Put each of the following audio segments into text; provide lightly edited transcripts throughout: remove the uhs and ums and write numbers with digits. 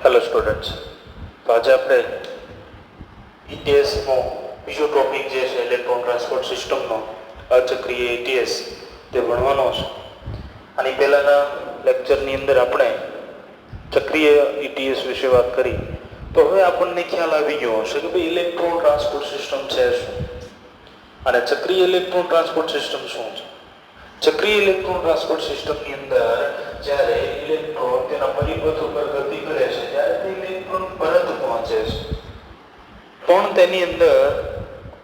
Hello students, તો આજે આપણે ઇટીએસનો બીજો ટોપિક જે છે ઇલેક્ટ્રોન ટ્રાન્સપોર્ટ સિસ્ટમનો અચક્રીય ઇટીએસ તે ભણવાનો છે. આની પહેલાંના લેક્ચરની અંદર આપણે ચક્રીય ઇટીએસ વિશે વાત કરી, તો હવે આપણને ખ્યાલ આવી ગયો હશે કે ભાઈ ઇલેક્ટ્રોન ટ્રાન્સપોર્ટ સિસ્ટમ છે શું અને ચક્રીય ઇલેક્ટ્રોન ટ્રાન્સપોર્ટ સિસ્ટમ શું છે. ચક્રીય ઇલેક્ટ્રોન ટ્રાન્સપોર્ટ સિસ્ટમની અંદર જ્યારે ઇલેક્ટ્રોન તેના પરિપથ ઉપર ગતિ કરે છે ત્યારે તે ઇલેક્ટ્રોન પરત પહોંચે છે, પણ તેની અંદર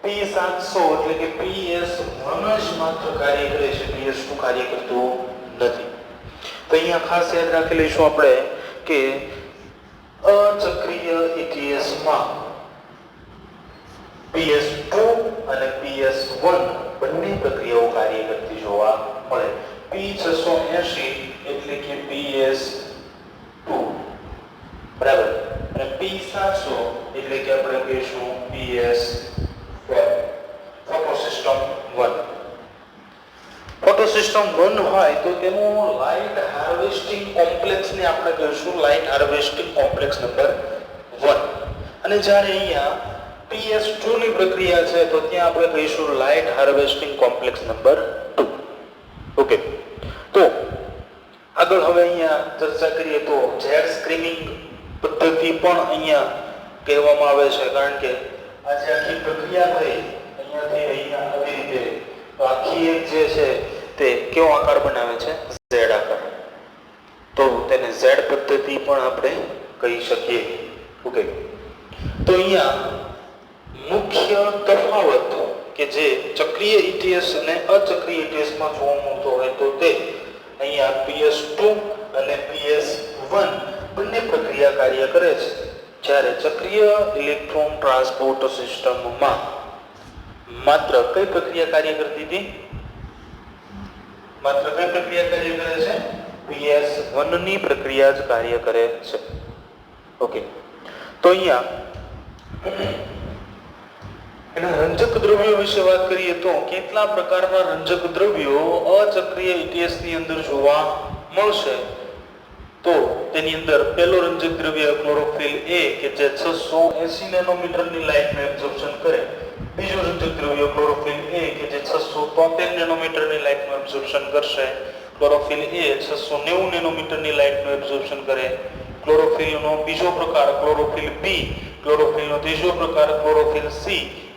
P700 એટલે કે PS1 જ માત્ર કાર્ય કરે છે, PS2 કાર્ય કરતું નથી. તો અહીંયા ખાસ યાદ રાખી લઈશું આપણે કે અચક્રીય ઇટીએસમાં PS2 અને PS1 બંને પ્રક્રિયાઓ કાર્ય કરતી જોવા મળે. P680 એટલે કે PS2 બરાબર, અને P700 એટલે કે આપણે કહીશું PS1. Photo system 1 photo system 1 હોય તો તેનું લાઇટ હાર્વેસ્ટિંગ કોમ્પ્લેક્સ ને આપણે કહીશું લાઇટ હાર્વેસ્ટિંગ કોમ્પ્લેક્સ નંબર 1. અને જ્યારે અહીંયા PS2 ની પ્રક્રિયા છે તો ત્યાં આપણે કહીશું light harvesting complex number 2. Okay, તો આગળ હવે અહીંયા ચર્ચા કરીએ તો ઝેડ સ્ક્રીનિંગ પદ્ધતિ પણ અહીંયા કહેવામાં આવે છે, કારણ કે આ જે આખી પ્રક્રિયા થઈ અહીંયાથી અહીંયા આવી રીતે, તો આખી એક જે છે તે કેવો આકાર બનાવે છે? ઝેડ આકાર. તો તેને ઝેડ પદ્ધતિ પણ આપણે કહી શકીએ. ઓકે, તો અહીંયા મુખ્ય તફાવત કે જે ચક્રીય ઇટીએસ અને અચક્રીય ઇટીએસમાં જોવા મળતો હોય તો તે અહીંયા PS2 અને PS1 બંને પ્રક્રિયા કાર્ય કરે છે, જ્યારે ચક્રીય ઇલેક્ટ્રોન ટ્રાન્સપોર્ટ સિસ્ટમમાં માત્ર કઈ પ્રક્રિયા કાર્ય કરતી હતી? માત્ર કઈ પ્રક્રિયા કાર્ય કરે છે? PS1 ની પ્રક્રિયા જ કાર્ય કરે છે. ઓકે, તો અહીંયા એના રંજક દ્રવ્યો વિશે વાત કરીએ તો કેટલા પ્રકારના રંજક દ્રવ્યો અચક્રીય ઇટીએસ ની અંદર જોવા મળશે. તો તેની અંદર પહેલો રંજક દ્રવ્ય ક્લોરોફિલ A કે જે 680 નેનોમીટરની લાઇટનું એબ્ઝોર્પ્શન કરે. બીજો રંજક દ્રવ્ય ક્લોરોફિલ A કે જે 673 નેનોમીટરની લાઇટનું એબ્ઝોર્પ્શન કરશે. ક્લોરોફિલ A 690 નેનોમીટરની લાઇટનું એબ્ઝોર્પ્શન કરે. ક્લોરોફિલનો બીજો પ્રકાર ક્લોરોફિલ B, ક્લોરોફિલનો ત્રીજો પ્રકાર ક્લોરોફિલ C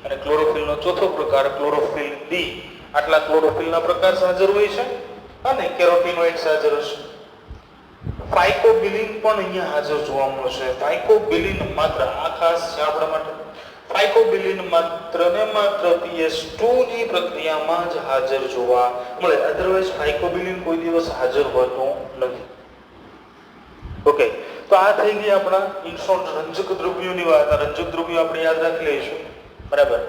અને ક્લોરોફિલનો ચોથો પ્રકાર ક્લોરોફિલ D. આટલા ક્લોરોફિલના પ્રકાર હાજર હોય છે અને કેરોટીનોઇડ્સ હાજર હશે. ફાઇકોબિલિન પણ અહીંયા હાજર જોવા મળશે. ફાઇકોબિલિન માત્ર આ ખાસ છે આપણા માટે. ફાઇકોબિલિન માત્ર ને માત્ર PS2 ની પ્રક્રિયામાં જ હાજર જોવા મળે, અધરવાઇઝ ફાઇકોબિલિન કોઈ દિવસ હાજર હોતું નથી. ઓકે, તો આ થઈ ગઈ આપણા ઇન્સ્ટોન્ટ રંજક દ્રવ્યોની વાત. આ રંજક દ્રવ્યો આપણે યાદ રાખી લઈશું, બરાબર.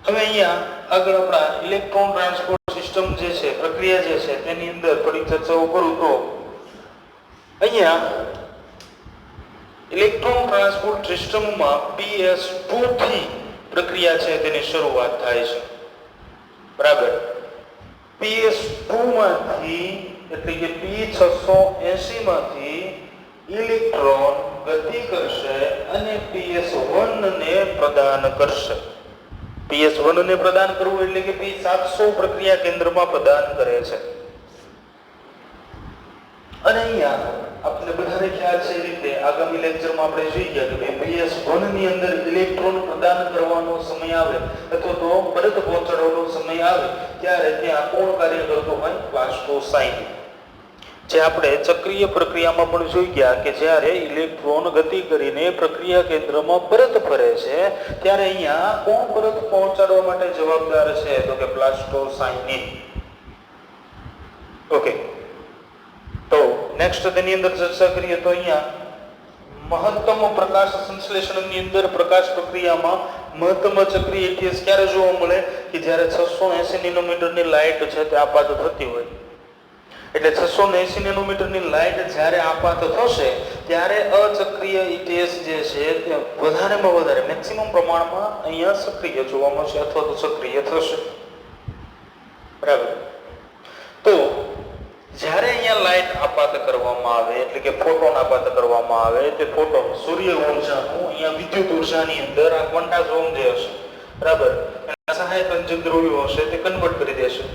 હવે અહીંયા આગળ આપણા ઇલેક્ટ્રોન ટ્રાન્સપોર્ટ સિસ્ટમ જે છે પ્રક્રિયા જે છે તેની અંદર થોડી ચર્ચાઓ કરું તો અહીંયા ઇલેક્ટ્રોન ટ્રાન્સપોર્ટ સિસ્ટમમાં PS2 થી પ્રક્રિયા છે તેની શરૂઆત થાય છે, બરાબર. PS2 માંથી એટલે કે P680 માંથી ઇલેક્ટ્રોન ગતિ કરશે અને PS1 ને પ્રદાન કરશે. PS1 ને પ્રદાન કરવું એટલે કે P700 પ્રક્રિયા કેન્દ્રમાં પ્રદાન કરે છે. અને અહીંયા આપણે બધાને ખ્યાલ છે એ રીતે આગામી લેક્ચરમાં આપણે જોઈ ગયા કે PS1 ની અંદર ઇલેક્ટ્રોન પ્રદાન કરવાનો સમય આવે અથવા તો પરત પહોંચાડવાનો સમય આવે ત્યારે ત્યાં કોણ કાર્ય કરતો હોય? પ્લાસ્ટોસાઇન. જે આપણે ચક્રીય પ્રક્રિયામાં પણ જોઈ ગયા કે જ્યારે ઇલેક્ટ્રોન ગતિ કરીને પ્રક્રિયા કેન્દ્રમાં પરત ફરે છે ત્યારે અહીંયા કોણ પરત પહોંચાડવા માટે જવાબદાર છે? તો કે પ્લાસ્ટોસાઇન. ઓકે, તો નેક્સ્ટ તેની અંદર ચર્ચા કરીએ તો અહીંયા મહત્તમ પ્રકાશ સંશ્લેષણની અંદર પ્રકાશ પ્રક્રિયામાં મહત્તમ ચક્રીય ઇટીએસ ક્યારે જોવા મળે? કે જ્યારે 680 નેનોમીટરની લાઇટ છે તે આપાત થતી હોય. એટલે 680 નેનોમીટરની લાઇટ જ્યારે આપાત થશે ત્યારે અચક્રીય ઇટીએસ જે છે તે વધારેમાં વધારે મેક્સિમમ પ્રમાણમાં અહીંયા સક્રિય જોવા મળશે અથવા તો સક્રિય થશે, બરાબર. તો જ્યારે અહીંયા લાઇટ આપાત કરવામાં આવે એટલે કે ફોટોન આપાત કરવામાં આવે તે ફોટોન સૂર્ય ઊર્જાનું અહીંયા વિદ્યુત ઊર્જાની અંદર આ ક્વોન્ટા ઝોન જે હશે બરાબર એના સહાયક અંજક દ્રવ્યો હશે તે કન્વર્ટ કરી દેશે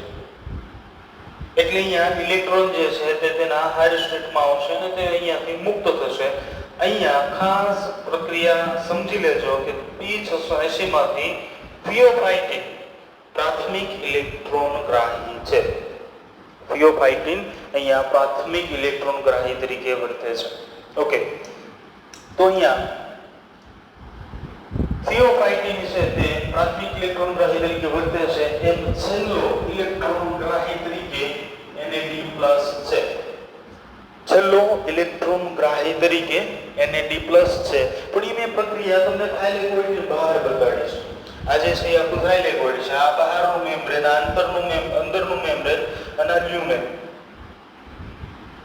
એટલે અહીંયા ઇલેક્ટ્રોન જે છે તે તેના હાયર સ્ટેટમાં આવશે અને તે અહીંયાથી મુક્ત થશે અહીંયા ખાસ પ્રક્રિયા સમજી લેજો કે P680 માંથી થિયોફાઇટિન પ્રાથમિક ઇલેક્ટ્રોન ગ્રાહી છે થિયોફાઇટિન અહીંયા પ્રાથમિક ઇલેક્ટ્રોન ગ્રાહી તરીકે વર્તે છે ઓકે તો અહીંયા થિયોફાઇટિન છે તે પ્રાથમિક ઇલેક્ટ્રોન ગ્રાહી તરીકે વર્તે છે એમ છેલ્લો ઇલેક્ટ્રોન ગ્રાહી તરીકે NAD+ છે છેલ્લો ઇલેક્ટ્રોન ગ્રાહી તરીકે NAD+ છે પણ એ મેં પ્રક્રિયા તમને થાઇલેકોઇડની બહાર બતાડી છે આ જે છે આપણું થાઇલેકોઇડ છે આ બહારનું મેમ્બ્રેન આ અંદરનું મેમ્બ્રેન અને લ્યુમેન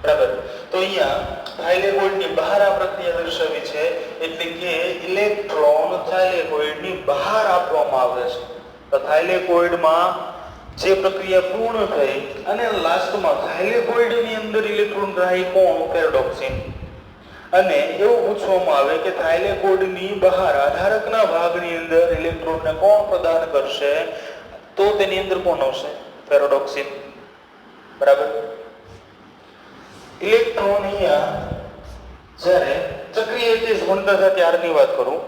બરાબર તો અહીંયા થાઇલેકોઇડની બહાર આ પ્રક્રિયા દર્શાવી છે એટલે કે ઇલેક્ટ્રોન થાઇલેકોઇડની બહાર આપવામાં આવે છે તો થાઇલેકોઇડમાં જે પ્રક્રિયા પૂર્ણ થઈ અને લાસ્ટમાં થાઇલેકોઇડની અંદર ઇલેક્ટ્રોન ગ્રાહી કોણ પેરાડોક્સિન અને એવું પૂછવામાં આવે કે થાઇલેકોઇડની બહાર આધારકના ભાગની અંદર ઇલેક્ટ્રોનને કોણ પ્રદાન કરશે તો તેની અંદર કોણ આવશે પેરાડોક્સિન બરાબર ઇલેક્ટ્રોન અહીંયા જ્યારે ચક્રીય એટીએસ બનતા હતા ત્યારની વાત કરું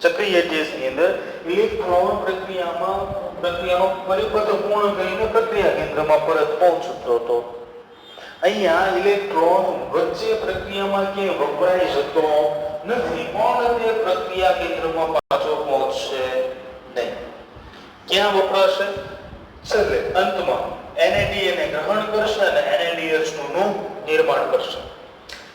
ચક્રીય એટીએસની અંદર ઇલેક્ટ્રોન પ્રક્રિયાનો પરિપથ પૂર્ણ કરીને પ્રક્રિયા કેન્દ્રમાં પરત પહોંચતો હતો અહીંયા ઇલેક્ટ્રોન વચ્ચે પ્રક્રિયામાં ક્યાંય વપરાઈ જતો નથી પણ તે પ્રક્રિયા કેન્દ્રમાં પાછો પહોંચશે નહીં ક્યાં વપરાશે છેલ્લે અંતમાં NAD ને ગ્રહણ કરશે અને NADH2 નું નિર્માણ કરશે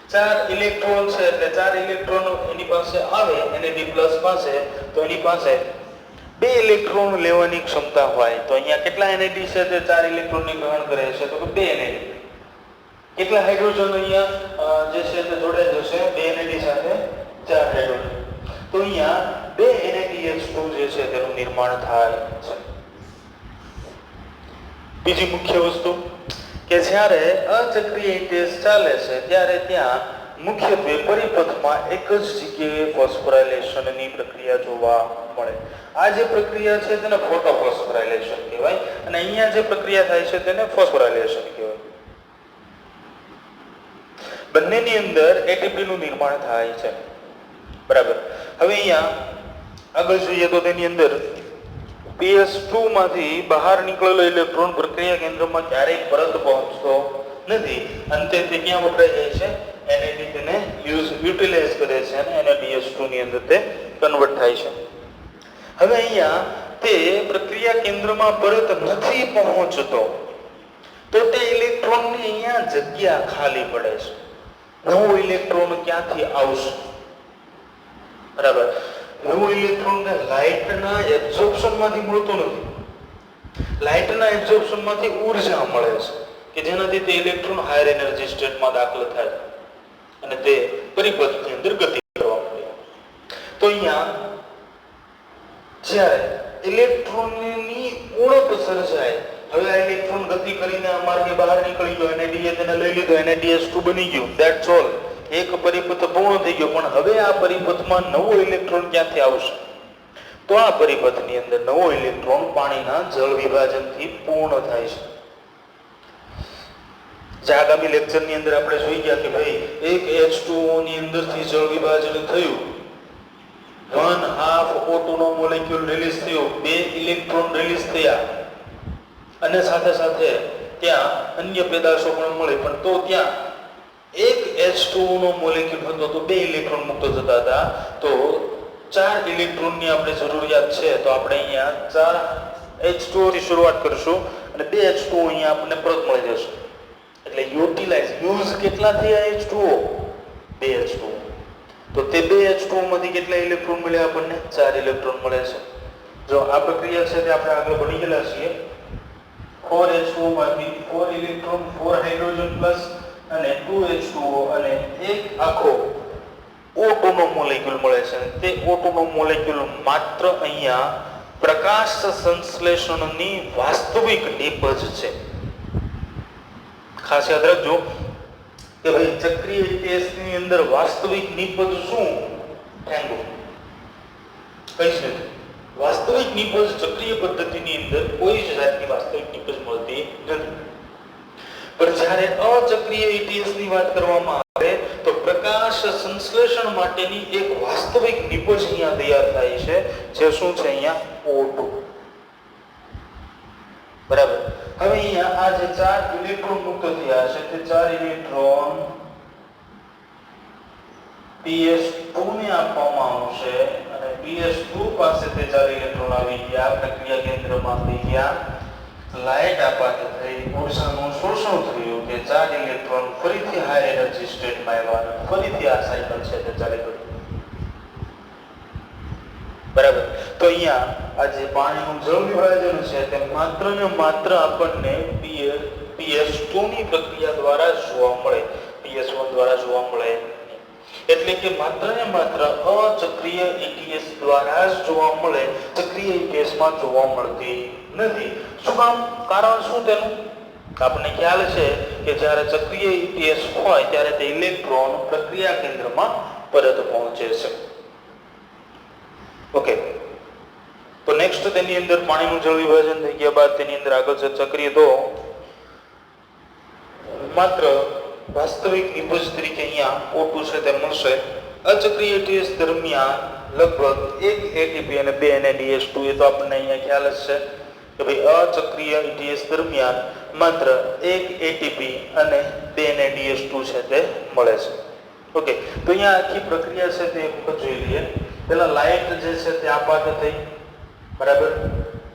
ચાર ઇલેક્ટ્રોન છે એટલે ચાર ઇલેક્ટ્રોન એની પાસે આવે NAD+ પાસે તો એની પાસે બે ઇલેક્ટ્રોન લેવાની ક્ષમતા હોય તો અહીંયા કેટલા NAD છે તે ચાર ઇલેક્ટ્રોનની ગ્રહણ કરે છે તો કે બે NAD કેટલા હાઇડ્રોજન અહીંયા જે છે તે જોડાઈ જશે બે NAD સાથે ચાર હાઇડ્રોજન તો અહીંયા બે NADH2 જે છે તેનું નિર્માણ થાય છે બીજી મુખ્ય વસ્તુ કે જ્યારે અચક્રીય એટીએસ ચાલે છે ત્યારે ત્યાં મુખ્યત્વે પરિપથમાં એક જ જગ્યાએ ફોસ્ફોરાયલેશનની પ્રક્રિયા જોવા મળે આ જે પ્રક્રિયા છે તેને ફોટોફોસ્ફોરાયલેશન કહેવાય અને અહીંયા જે પ્રક્રિયા થાય છે તેને ફોસ્ફોરાયલેશન કહેવાય બંનેની અંદર ATP નું નિર્માણ થાય છે બરાબર હવે અહીંયા આગળ જોઈએ તો તેની અંદર PS2 માંથી બહાર નીકળેલો ઇલેક્ટ્રોન પ્રક્રિયા કેન્દ્રમાં ક્યારેય પરત પહોંચતો નથી અંતે તે ક્યાં વપરાઈ જાય છે NAD તેને યુટિલાઇઝ કરે છે અને NADH2 ની અંદર તે કન્વર્ટ થાય છે હવે અહીંયા તે પ્રક્રિયા કેન્દ્રમાં પરત નથી પહોંચતો તો તે ઇલેક્ટ્રોનની અહીંયા જગ્યા ખાલી પડે છે નવો ઇલેક્ટ્રોન ક્યાંથી આવશે બરાબર નવો ઇલેક્ટ્રોન ને લાઇટના એબ્ઝોર્પ્શનમાંથી મળતો નથી લાઇટના એબ્ઝોર્પ્શનમાંથી ઊર્જા મળે છે કે જેનાથી તે ઇલેક્ટ્રોન હાયર એનર્જી સ્ટેટમાં દાખલ થાય અને તે પરિપથની અંદર ગતિ કરવા માંડે તો અહીંયા જ્યારે ઇલેક્ટ્રોનની ઉણપ સર્જાય હવે આ ઇલેક્ટ્રોન ગતિ કરીને આ માર્ગે બહાર નીકળી ગયો NAD તેને લઈ લીધો NADH2 બની ગયું ધેટ્સ ઓલ એક પરિપથ પૂર્ણ થઈ ગયો પણ હવે આ પરિપથમાં નવો ઇલેક્ટ્રોન ક્યાંથી આવશે તો આ પરિપથની અંદર નવો ઇલેક્ટ્રોન પાણીના જળ વિભાજનથી પૂર્ણ થાય છે જે આગામી લેક્ચરની અંદર આપણે જોઈ ગયા કે ભાઈ એક H2O ની અંદરથી જળ વિભાજન થયું 1/2 O2 નો મોલેક્યુલ રિલીઝ થયો બે ઇલેક્ટ્રોન રિલીઝ થયા અને સાથે સાથે ત્યાં અન્ય પેદાશો પણ મળે પણ તો ત્યાં એક H2O નો મોલેક્યુલ હતો તો બે ઇલેક્ટ્રોન મુક્ત થતા હતા તો ચાર ઇલેક્ટ્રોનની આપણે જરૂરિયાત છે તો આપણે અહીંયા ચાર H2O થી શરૂઆત કરશું અને બે H2O અહીંયા આપણને પરત મળી જશે એટલે યુઝ કેટલા થયા H2O બે H2O તો તે બે H2O માંથી કેટલા ઇલેક્ટ્રોન મળ્યા આપણને ચાર ઇલેક્ટ્રોન મળે છે જો આ પ્રક્રિયા છે તે આપણે આગળ ભણી ગયેલા છીએ 4 H2O માંથી 4 ઇલેક્ટ્રોન 4 હાઇડ્રોજન પ્લસ અને 2 H2O અને એક આખો O2 નો મોલેક્યુલ મળે છે તે O2 નો મોલેક્યુલ માત્ર અહીંયા પ્રકાશ સંશ્લેષણની વાસ્તવિક નિપજ છે ખાસ યાદ રાખજો કે ભાઈ ચક્રીય ઇતિહાસની અંદર વાસ્તવિક નિપજ શું ઠેંગો કઈ છે વાસ્તવિક નિપજ ચક્રીય પદ્ધતિની અંદર કોઈ જ જાતની વાસ્તવિક નિપજ મળતી નથી પણ જ્યારે અચક્રીય ઇતિહાસની વાત કરવામાં આવે તો પ્રકાશ સંશ્લેષણ માટેની એક વાસ્તવિક નિપજ અહીંયા તૈયાર થાય છે જે શું છે અહીંયા O2 બરાબર હવે અહીંયા આ જે 4 ઇલેક્ટ્રોન મુક્ત થયા છે તે 4 ઇલેક્ટ્રોન PS2 ને આપવામાં આવશે અને PS2 પાસે તે 4 ઇલેક્ટ્રોન આવી ગયા પ્રક્રિયા કેન્દ્રમાં આવી ગયા લાઇટ આપવાથી થઈ ઉર્જાનું શોષણ થયું કે 4 ઇલેક્ટ્રોન ફરીથી હાઈ એનર્જી સ્ટેટમાં આવ્યા અને ફરીથી આ સાયકલ છે તે ચાલી ગઈ બરાબર તો અહીંયા આ જે પાણીનું જળ વિભાજન છે તે માત્ર ને માત્ર આપણને PS2 ની પ્રક્રિયા દ્વારા જોવા મળે PS1 દ્વારા જોવા મળે એટલે કે માત્ર ને માત્ર અચક્રીય ETS દ્વારા જ જોવા મળે ચક્રીય ETSમાં જોવા મળતી નથી શું કામ કારણ શું તેનું આપણને ખ્યાલ છે કે જ્યારે ચક્રીય ETS હોય ત્યારે તે ઇલેક્ટ્રોન પ્રક્રિયા કેન્દ્રમાં પરત પહોંચે છે ઓકે તો નેક્સ્ટ તેની અંદર પાણીનું જળ વિભાજન થઈ ગયા બાદ તેની અંદર આગળ છે ચક્રીય તો માત્ર વાસ્તવિક નિપજ તરીકે અહીંયા O2 છે તે મળશે અચક્રીય ETS દરમિયાન લગભગ 1 ATP અને 2 NADH2 એ તો આપણને અહીંયા ખ્યાલ જ છે કે ભાઈ અચક્રીય ETS દરમિયાન માત્ર 1 ATP અને 2 NADH2 છે તે મળે છે ઓકે તો અહીંયા આખી પ્રક્રિયા છે તે એક વખત જોઈ લઈએ પહેલા લાઇટ જે છે તે આપાત થઈ બરાબર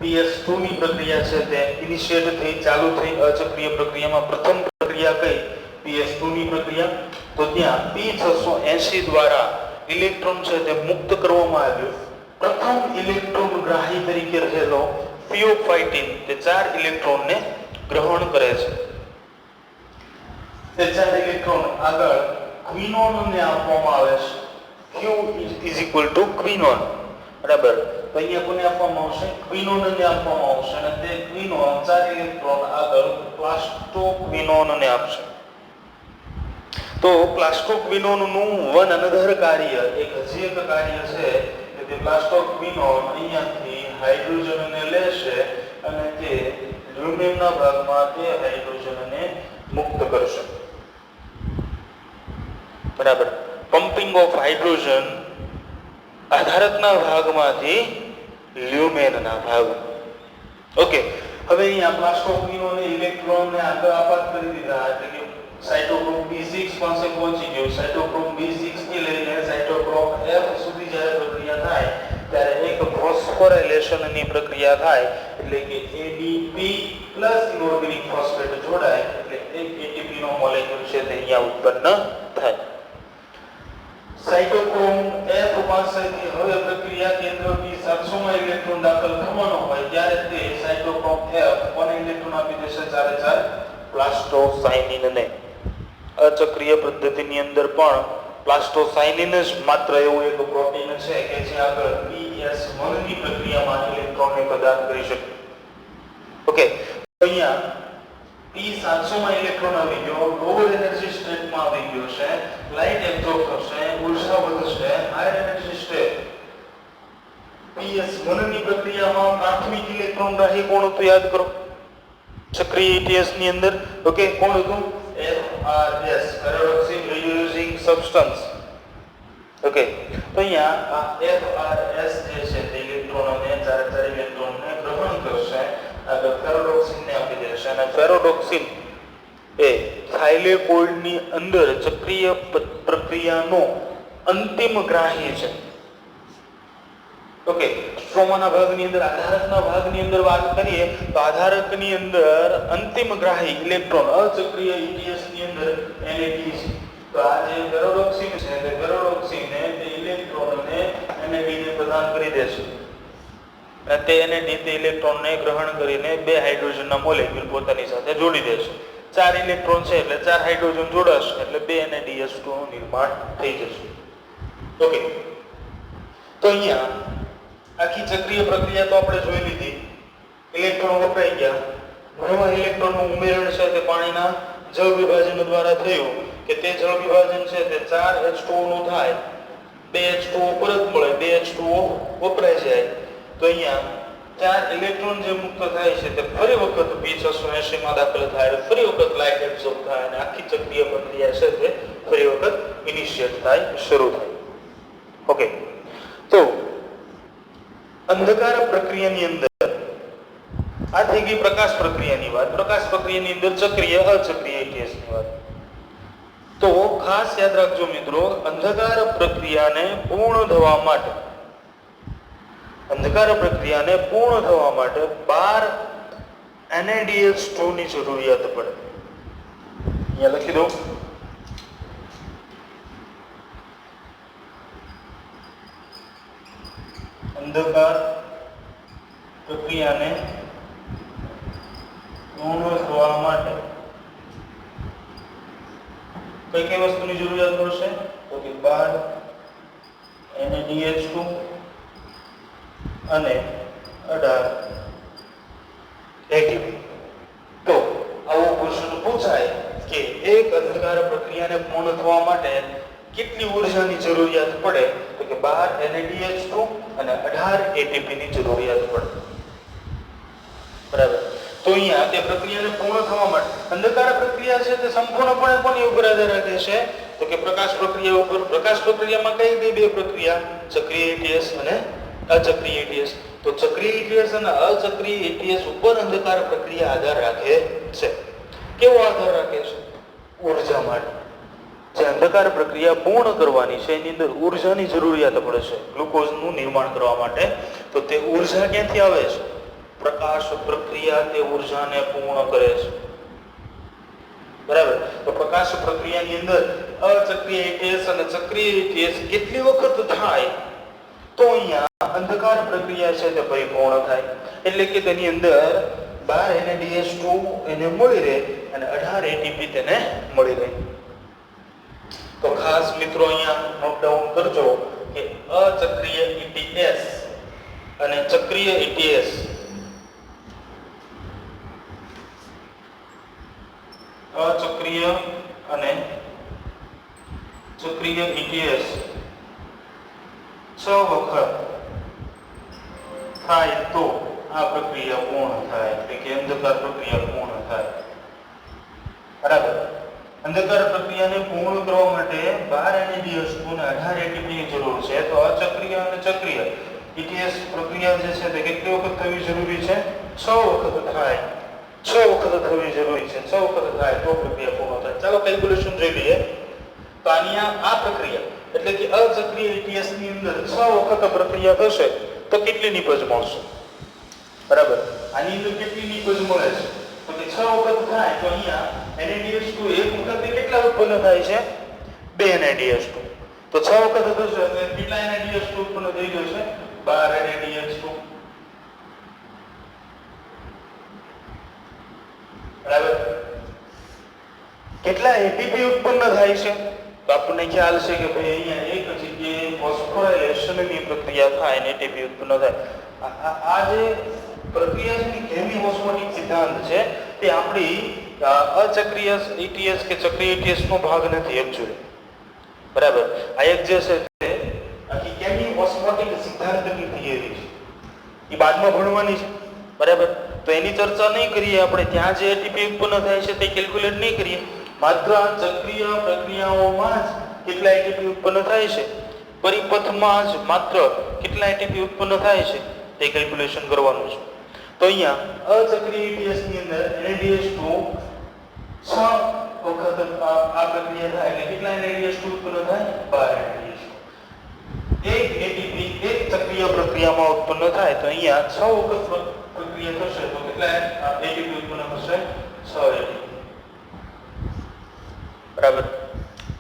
PS2 ની પ્રક્રિયા છે તે ઇનિશિયેટ થઈ ચાલુ થઈ અચક્રીય પ્રક્રિયામાં પ્રથમ પ્રક્રિયા કઈ PS2 ની પ્રક્રિયા તો ત્યાં P680 દ્વારા ઇલેક્ટ્રોન છે તે મુક્ત કરવામાં આવ્યો પ્રથમ ઇલેક્ટ્રોન ગ્રાહી તરીકે રહેલો ફિયોફાઇટિન તે 4 ઇલેક્ટ્રોનને ગ્રહણ કરે છે તે 4 ઇલેક્ટ્રોન આગળ ક્વિનોનને આપવામાં આવે છે Q = ક્વિનોન બરાબર તો અહીંયા કોને આપવામાં આવશે ક્વિનોનને આપવામાં આવશે અને તે ક્વિનોન 4 ઇલેક્ટ્રોન આગળ પ્લાસ્ટોક્વિનોનને આપશે તો પ્લાસ્ટોક્વિનોનનું વન અનધર કાર્ય એક હજી એક કાર્ય છે કે તે પ્લાસ્ટોક્વિનોન અહીંયાથી હાઇડ્રોજનને લેશે અને તે લ્યુમેનના ભાગમાં તે હાઇડ્રોજનને મુક્ત કરશે બરાબર પમ્પિંગ ઓફ હાઇડ્રોજન આધારકના ભાગમાંથી લ્યુમેનના ભાગ ઓકે હવે અહીંયા પ્લાસ્ટોક્વિનોને ઇલેક્ટ્રોનને આગળ આપાત કરી દીધા એટલે કે સાઇટોક્રોમ B6 પાસે પહોંચી ગયો સાઇટોક્રોમ B6 થી લઈને સાઇટોક્રોમ F સુધી જ્યારે પ્રક્રિયા થાય ત્યારે એક ફોસ્ફોરાયલેશનની પ્રક્રિયા થાય એટલે કે ADP ઇનઓર્ગેનિક ફોસ્ફેટ જોડાય એટલે એક ATP નો મોલેક્યુલ છે તે અહીંયા ઉત્પન્ન થાય સાઇટોક્રોમ F પાસેથી હવે પ્રક્રિયા કેન્દ્ર B700 માં ઇલેક્ટ્રોન દાખલ થવાનો હોય ત્યારે તે સાઇટોક્રોમ F કોને ઇલેક્ટ્રોન આપી દેશે 4 પ્લાસ્ટોસાયનિનને અચક્રીય પદ્ધતિની અંદર પણ પ્લાસ્ટોસાયનિન જ માત્ર એવું એક પ્રોટીન છે કે જે આગળ PS1 ની પ્રક્રિયામાં ઇલેક્ટ્રોનને પ્રદાન કરી શકે ઓકે તો અહીંયા P700 માં ઇલેક્ટ્રોન આવી ગયો લોઅર એનર્જી સ્ટેટમાં આવી ગયો છે લાઇટ એબ્સોર્બ થશે ઉર્જા વધશે હાયર એનર્જી સ્ટેટ PS1 ની પ્રક્રિયામાં પ્રાથમિક ઇલેક્ટ્રોન રાહી કોણ હતું યાદ કરો ચક્રીય ETS ની અંદર ઓકે કોણ હતું FRS પેરોક્સિન રિડ્યુસિંગ સબસ્ટન્સ ઓકે તો અહીંયા આ FRS જે છે તે ઇલેક્ટ્રોનને 4 ઇલેક્ટ્રોનને ગ્રહણ કરશે આગળ ફેરોડોક્સિનને આપી દેશે અને ફેરોડોક્સિન એ થાઇલેકોઇડની અંદર ચક્રીય પ્રક્રિયાનો અંતિમ ગ્રાહી છે ઓકે સ્ટ્રોમાના ભાગની અંદર આધારકના ભાગની અંદર વાત કરીએ તો આધારકની અંદર અંતિમ ગ્રાહી ઇલેક્ટ્રોન અચક્રીય ETS ની અંદર NAD છે તો આ જે ફેરોડોક્સિન છે તે ફેરોડોક્સિનને તે ઇલેક્ટ્રોનને NAD ને પ્રદાન કરી દેશે તે NAD તે ઇલેક્ટ્રોનને ગ્રહણ કરીને 2 હાઇડ્રોજનના મોલેક્યુલ પોતાની સાથે જોડી દેશે 4 ઇલેક્ટ્રોન છે એટલે 4 હાઇડ્રોજન જોડાશે એટલે 2 NADH2 નું નિર્માણ થઈ જશે ઓકે તો અહીંયા આખી ચક્રીય પ્રક્રિયા તો આપણે જોઈ લીધી ઇલેક્ટ્રોન વપરાઈ ગયા નવા ઇલેક્ટ્રોનનું ઉમેરણ છે તે પાણીના જળ વિભાજન દ્વારા થયું કે તે જળ વિભાજન છે તે 4H2O નું થાય, 2H2O પરત મળે, 2H2O વપરાય જાય, તો અહીંયા 4 ઇલેક્ટ્રોન જે મુક્ત થાય છે તે ફરી વખત B680 માં દાખલ થાય, ફરી વખત લાઇટ એબ્સોર્બ થાય અને આખી ચક્રીય પ્રક્રિયા છે તે ફરી વખત ઇનિશિયેટ થાય, શરૂ થાય. ઓકે, તો અંધકાર પ્રક્રિયાની અંદર આ થઈ ગઈ પ્રકાશ પ્રક્રિયાની વાત. પ્રકાશ પ્રક્રિયાની અંદર ચક્રીય અચક્રીય કેસની વાત. તો ખાસ યાદ રાખજો મિત્રો, અંધકાર પ્રક્રિયાને પૂર્ણ થવા માટે 12 NaDH2 ની જરૂરિયાત પડે. અહીંયા લખી દો. અંધકાર પ્રક્રિયાને પૂર્ણ થવા માટે કઈ કઈ વસ્તુની જરૂરિયાત પડશે? તો કે 12 NaDH2 અને 18 ATP. તો આવો ક્વેશ્ચન પૂછાય કે એક અંધકાર પ્રક્રિયાને પૂર્ણ થવા માટે કેટલી ઉર્જાની જરૂરિયાત પડે? તો કે 12 NaDH2 અને 18 ATP ની જરૂરિયાત પડે. બરાબર. તો અહીંયા તે પ્રક્રિયાને પૂર્ણ થવા માટે અંધકાર પ્રક્રિયા છે તે સંપૂર્ણપણે કોની ઉપર આધાર રાખે છે? તો કે પ્રકાશ પ્રક્રિયા ઉપર. પ્રકાશ પ્રક્રિયામાં કઈ કઈ બે પ્રક્રિયા? ચક્રીય ATS અને અચક્રીય ATS. તો ચક્રીય ATS અને અચક્રીય ATS ઉપર અંધકાર પ્રક્રિયા આધાર રાખે છે. કેવો આધાર રાખે છે? ઉર્જા માટે. જે અંધકાર પ્રક્રિયા પૂર્ણ કરવાની છે એની અંદર ઉર્જાની જરૂરિયાત પડે છે ગ્લુકોઝનું નિર્માણ કરવા માટે. તો તે ઉર્જા ક્યાંથી આવે છે? પ્રકાશ પ્રક્રિયા તે ઉર્જાને પૂર્ણ કરે છે. બરાબર. તો પ્રકાશ પ્રક્રિયાની અંદર અચક્રીય ATS અને ચક્રીય ATS કેટલી વખત થાય તો અહીંયા અંધકાર પ્રક્રિયા છે તે પરિપૂર્ણ થાય. એટલે કે તેની અંદર 12 NaDH2 એને મળી રહે અને 18 ATP તેને મળી રહે. તો ખાસ મિત્રો અહીંયા નોટ ડાઉન કરજો કે અચક્રીય ATS અને ચક્રીય ATS અચક્રીય અને ચક્રીય ATS 6 વખત થાય તો આ પ્રક્રિયા પૂર્ણ થાય, એટલે કે અંધકાર પ્રક્રિયા પૂર્ણ થાય. બરાબર. અંધકાર પ્રક્રિયાને પૂર્ણ કરવા માટે 12 NaDH2 અને 18 ATP ની જરૂર છે. તો અચક્રીય અને ચક્રીય ATS પ્રક્રિયા જે છે તે કેટલી વખત થવી જરૂરી છે? 6 વખત થાય. 6 વખત થવી જરૂરી છે. 6 વખત થાય તો પ્રક્રિયા પૂર્ણ થાય. ચાલો કેલ્ક્યુલેશન જોઈ લઈએ. તો આ પ્રક્રિયા એટલે કે અચક્રીય ATS ની અંદર 6 વખત પ્રક્રિયા થશે તો કેટલી નિપજ મળશે? બરાબર. આની અંદર કેટલી નિપજ મળે છે? તો કે 6 વખત થાય તો અહીંયા NaDH2 એક વખતે કેટલા ઉત્પન્ન થાય છે? 2 NaDH2. તો 6 વખત થશે એટલે કેટલા NaDH2 ઉત્પન્ન થઈ જશે? 12 NaDH2. બરાબર. કેટલા ATP ઉત્પન્ન થાય છે? તો આપણને ખ્યાલ છે કે ભાઈ અહીંયા એક જગ્યાએ ફોસ્ફોરાયલેશનની પ્રક્રિયા થાય અને ATP ઉત્પન્ન થાય. આ જે પ્રક્રિયા છે ને કેમી ઓસ્મોટિક સિદ્ધાંત છે તે આપણી અચક્રીય ATS કે ચક્રીય ATS નો ભાગ નથી એકચ્યુઅલી. બરાબર. આ એક જે છે તે આખી કેમી ઓસ્મોટિક સિદ્ધાંતની થિયરી છે. એ બાદમાં ભણવાની છે. બરાબર. તો એની ચર્ચા નહીં કરીએ આપણે. ત્યાં જે ATP ઉત્પન્ન થાય છે તે કેલ્ક્યુલેટ નહીં કરીએ. માત્ર ચક્રીય પ્રક્રિયાઓમાં જ કેટલા ATP ઉત્પન્ન થાય છે, પરિપથમાં જ માત્ર કેટલા ATP ઉત્પન્ન થાય છે તે કેલ્ક્યુલેશન કરવાનું છે. તો અહીંયા અચક્રીય ATS ની અંદર NaDH2 6 વખત આ પ્રક્રિયા થાય એટલે કેટલા NaDH2 ઉત્પન્ન થાય? 12 NaDH2. એક ATP એક ચક્રીય પ્રક્રિયામાં ઉત્પન્ન થાય તો અહીંયા 6 વખત પ્રક્રિયા થશે તો કેટલા ATP ઉત્પન્ન થશે? 6 ATP. બરાબર.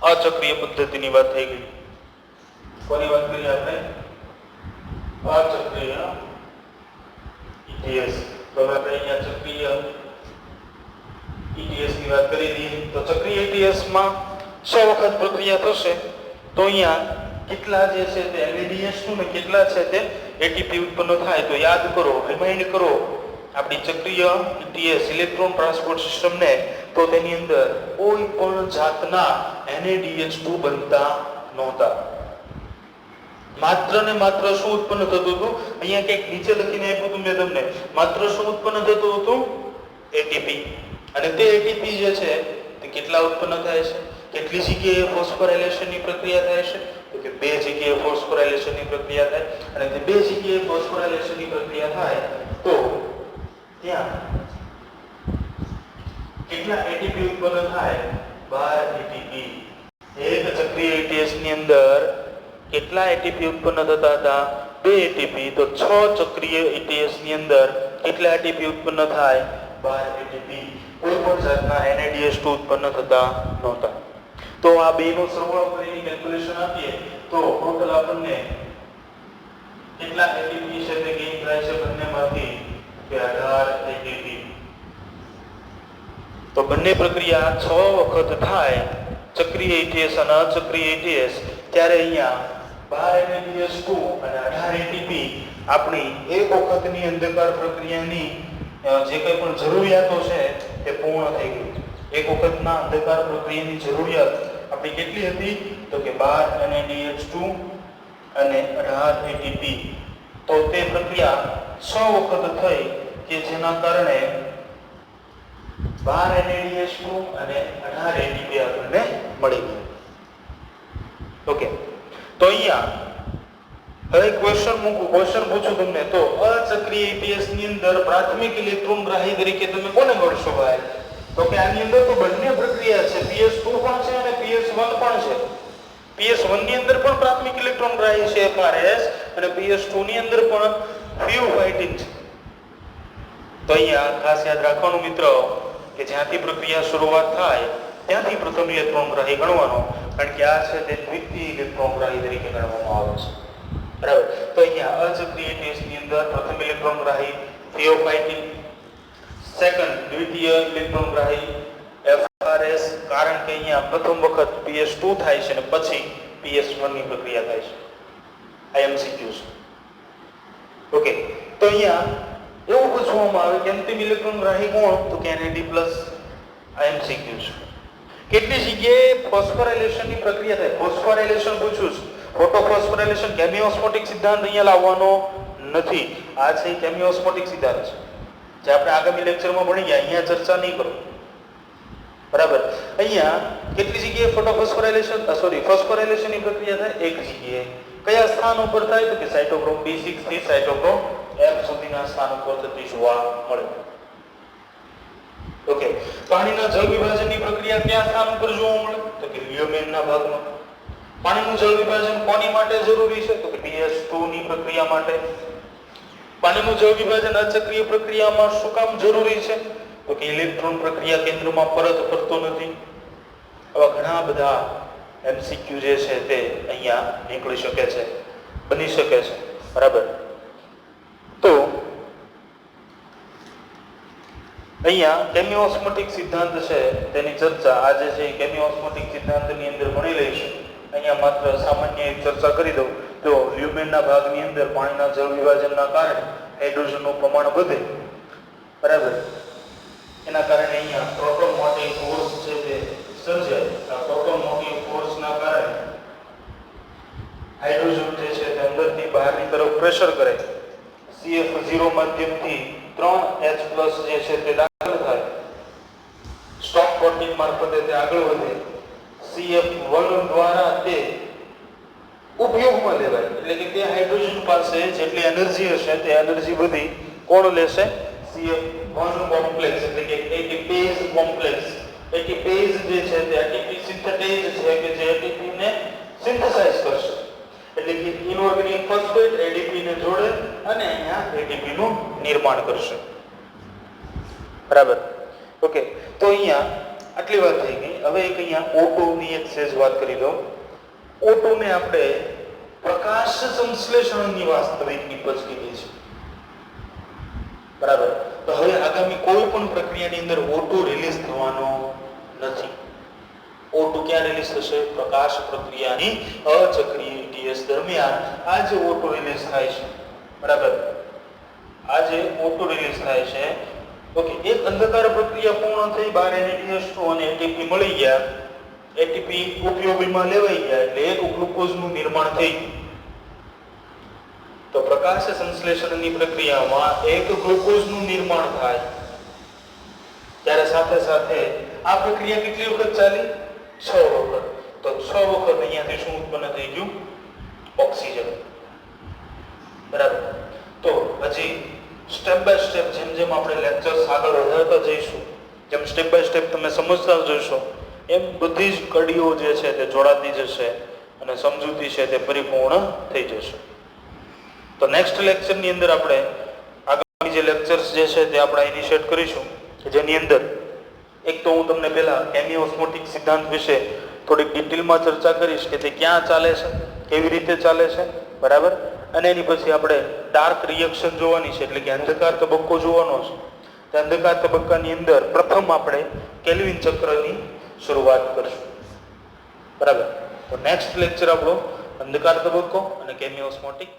અચક્રીય પદ્ધતિની વાત થઈ ગઈ. કોની વાત કરીએ આપણે? અચક્રીય ETS. તો આપણે અહીંયા ચક્રીય ETS ની વાત કરી દઈએ. તો ચક્રીય ETS માં 6 વખત પ્રક્રિયા થશે તો અહીંયા કેટલા જે છે તે NaDH2 ને કેટલા છે તે ATP ઉત્પન્ન થાય. તો યાદ કરો, રિમાઇન્ડ કરો આપણી ચક્રીય ETS ઇલેક્ટ્રોન ટ્રાન્સપોર્ટ સિસ્ટમને તો તેની અંદર કોઈ પણ જાતના NaDH2 બનતા નહોતા. માત્ર ને માત્ર શું ઉત્પન્ન થતું હતું? અહીંયા કંઈક નીચે લખીને આપ્યું હતું મેં તમને. માત્ર શું ઉત્પન્ન થતું હતું? એટીપી. અને તે એટીપી જે છે તે કેટલા ઉત્પન્ન થાય છે? કેટલી જગ્યાએ ફોસ્ફોરાયલેશનની પ્રક્રિયા થાય છે? તો કે 2 જગ્યાએ ફોસ્ફોરાયલેશનની પ્રક્રિયા થાય. અને તે 2 જગ્યાએ ફોસ્ફોરાયલેશનની પ્રક્રિયા થાય તો ત્યાં કેટલા એટીપી ઉત્પન્ન થાય? 12 એટીપી. એક ચક્રીય ATS ની અંદર કેટલા એટીપી ઉત્પન્ન થતા હતા? 2 એટીપી. તો 6 ચક્રીય ATS ની અંદર કેટલા એટીપી ઉત્પન્ન થાય? 12 એટીપી. કોઈ પણ જાતના NaDH2 ઉત્પન્ન થતા નહોતા. તો આ બેનો સરવાળો કરીને કેલ્ક્યુલેશન આપીએ તો ટોટલ આપણને કેટલા એટીપી છે તે ગેઇન થાય છે બંનેમાંથી? કે 18 એટીપી. તો બંને પ્રક્રિયા 6 વખત થાય, ચક્રીય ATS અને અચક્રીય ATS, ત્યારે અહીંયા 12 NaDH2 અને 18 એટીપી આપણી એક વખતની અંધકાર પ્રક્રિયાની જે કંઈ પણ જરૂરિયાતો છે તે પૂર્ણ થઈ ગઈ. એક વખતના અંધકાર પ્રક્રિયાની જરૂરિયાત આપણી કેટલી હતી? તો કે 12 NaDH2 અને 18 એટીપી. તો તે પ્રક્રિયા 6 વખત થઈ કે જેના કારણે 12 NaDH2 અને 18 એટીપી આપણને મળી ગયું. ઓકે, તો અહીંયા હવે ક્વેશ્ચન પૂછું તમને તો અચક્રીય ATS ની અંદર પ્રાથમિક ઇલેક્ટ્રોનગ્રાહી તરીકે તમે કોને ગણશો ભાઈ? તો કે આની અંદર તો બંને પ્રક્રિયા છે, PS2 પણ છે અને PS1 પણ છે. PS1 ની અંદર પણ પ્રાથમિક ઇલેક્ટ્રોનગ્રાહી છે FRS, અને PS2 ની અંદર પણ ફ્યુ ફાઇટિંગ છે. તો અહીંયા ખાસ યાદ રાખવાનું મિત્રો કે જ્યાંથી પ્રક્રિયા શરૂઆત થાય ત્યાંથી પ્રથમ ઇલેક્ટ્રોનગ્રાહી ગણવાનો, કારણ કે આ છે તે દ્વિતીય ઇલેક્ટ્રોનગ્રાહી તરીકે ગણવામાં આવે છે. બરાબર. તો અહીંયા અચક્રીય ATS ની અંદર પ્રથમ ઇલેક્ટ્રોનગ્રાહી થિયોફાઇટિન, સેકન્ડ દ્વિતીય ઇલેક્ટ્રોનગ્રાહી FRS, કારણ કે અહીંયા પ્રથમ વખત PS2 થાય છે અને પછી PS1 ની પ્રક્રિયા થાય છે. IMCQs. ઓકે, તો અહીંયા એવું પૂછવામાં આવે કે અંતિમ ઇલેક્ટ્રોનગ્રાહી કોણ? તો કે NAD+. IMCQs. કેટલી જગ્યાએ ફોસ્ફોરાયલેશનની પ્રક્રિયા થાય? ફોસ્ફોરાયલેશન પૂછ્યું છે. ફોટોફોસ્ફોરાયલેશન કેમિઓસ્મોટિક સિદ્ધાંત અહીંયા લાવવાનો નથી. આ છે કેમિઓસ્મોટિક સિદ્ધાંત છે જે આપણે આગામી લેક્ચરમાં ભણી ગયા, અહીંયા ચર્ચા નહીં કરું. બરાબર. અહીંયા કેટલી જગ્યાએ ફોસ્ફોરાયલેશનની પ્રક્રિયા થાય? એક જગ્યાએ. કયા સ્થાન ઉપર થાય? તો કે સાઇટોક્રોમ B6 થી સાઇટોક્રોમ F સુધીના સ્થાન ઉપર થતી જોવા મળે. ઓકે, પાણીના જળ વિભાજનની પ્રક્રિયા કયા સ્થાન ઉપર જોવા મળે? તો કે લ્યુમેનના ભાગમાં. પાણીનું જળ વિભાજન કોની માટે જરૂરી છે? તો કે PS2 ની પ્રક્રિયા માટે. પાણીનું જળ વિભાજન અચક્રીય પ્રક્રિયામાં શું કામ જરૂરી છે? તો કે ઇલેક્ટ્રોન પ્રક્રિયા કેન્દ્રમાં પરત ફરતો નથી. આવા ઘણા બધા MCQ જે છે તે અહીંયા નીકળી શકે છે, બની શકે છે. બરાબર. તો અહીંયા કેમિઓસ્મોટિક સિદ્ધાંત છે તેની ચર્ચા આજે છે કેમિઓસ્મોટિક સિદ્ધાંતની અંદર ભણી લઈશું. અહીંયા માત્ર સામાન્ય એક ચર્ચા કરી દઉં. જો લ્યુમેનના ભાગની અંદર પાણીના જળ વિભાજનના કારણે હાઇડ્રોજનનું પ્રમાણ વધે, બરાબર, એના કારણે અહીંયા પ્રોટોન મોટિવ ફોર્સ છે તે સર્જાય. આ પ્રોટોન મોટિવ ફોર્સના કારણે હાઇડ્રોજન જે છે તે અંદરથી બહારની તરફ પ્રેશર કરે. CF0 માધ્યમથી 3H+ જે છે તે દાખલ થાય. સ્ટોપ પ્રોટીન મારફતે તે આગળ વધે. CF1 દ્વારા તે ઉપયોગમાં લેવાય, એટલે કે તે હાઇડ્રોજન પાસે જેટલી એનર્જી હશે તે એનર્જી બધી કોણ લેશે? CF1 કોમ્પ્લેક્સ, એટલે કે એટીપેઝ કોમ્પ્લેક્સ. એટીપેઝ જે છે તે એટીપી સિન્થેટેઝ છે કે જે એટીપી ને સિન્થેસાઇઝ કરશે, એટલે કે ઇનઓર્ગેનિક ફોસ્ફેટ એડીપી ને જોડે અને અહીંયા એટીપી નું નિર્માણ કરશે. બરાબર. ઓકે, તો અહીંયા આટલી વાત થઈ ગઈ. હવે એક અહીંયા O2 ની એક સેજ વાત કરી દો. O2 ને આપણે પ્રકાશ સંશ્લેષણની વાસ્તવિક નિપજ કીધી છે. બરાબર. તો હવે આગામી કોઈ પણ પ્રક્રિયાની અંદર O2 રિલીઝ થવાનો નથી. O2 ક્યાં રિલીઝ થશે? પ્રકાશ પ્રક્રિયાની અચક્રીય ATS દરમિયાન આ જે O2 રિલીઝ થાય છે, બરાબર, આ જે O2 રિલીઝ થાય છે ઓકે, એક અંધકાર પ્રક્રિયા પૂર્ણ થઈ, 12 NADH2 અને ATP મળી ગયા, ATP ઉપયોગીમાં લેવાઈ ગયા એટલે એક ગ્લુકોઝનું નિર્માણ થઈ ગયું. તો પ્રકાશ સંશ્લેષણની પ્રક્રિયામાં એક ગ્લુકોઝનું નિર્માણ થાય ત્યારે સાથે સાથે આ પ્રક્રિયા કેટલી વખત ચાલી? 6 વખત. તો 6 વખત અહીંયાથી શું ઉત્પન્ન થઈ ગયું? ઓક્સિજન. બરાબર. તો હજી સ્ટેપ બાય સ્ટેપ જેમ આપણે લેક્ચર્સ આગળ વધારતા જઈશું, જેમ સ્ટેપ બાય સ્ટેપ તમે સમજતા જશો, એમ બધી જ કડીઓ જે છે તે જોડાતી જશે અને સમજૂતી છે તે પરિપૂર્ણ થઈ જશે. તો નેક્સ્ટ લેક્ચરની અંદર આપણે આગામી જે લેક્ચર્સ જે છે તે આપણે ઇનિશિયેટ કરીશું, જેની અંદર એક તો હું તમને પહેલા કેમિઓસ્મોટિક સિદ્ધાંત વિશે થોડીક ડિટેલમાં ચર્ચા કરીશ કે તે ક્યાં ચાલે છે, કેવી રીતે ચાલે છે, બરાબર. અને એની પછી આપણે ડાર્ક રિએક્શન જોવાની છે, એટલે કે અંધકાર તબક્કો જોવાનો છે. તે અંધકાર તબક્કાની અંદર પ્રથમ આપણે કેલ્વિન ચક્રની શરૂઆત કરશું, બરાબર. તો નેક્સ્ટ લેક્ચર આપણો અંધકાર તબક્કો અને કેમિઓસ્મોટિક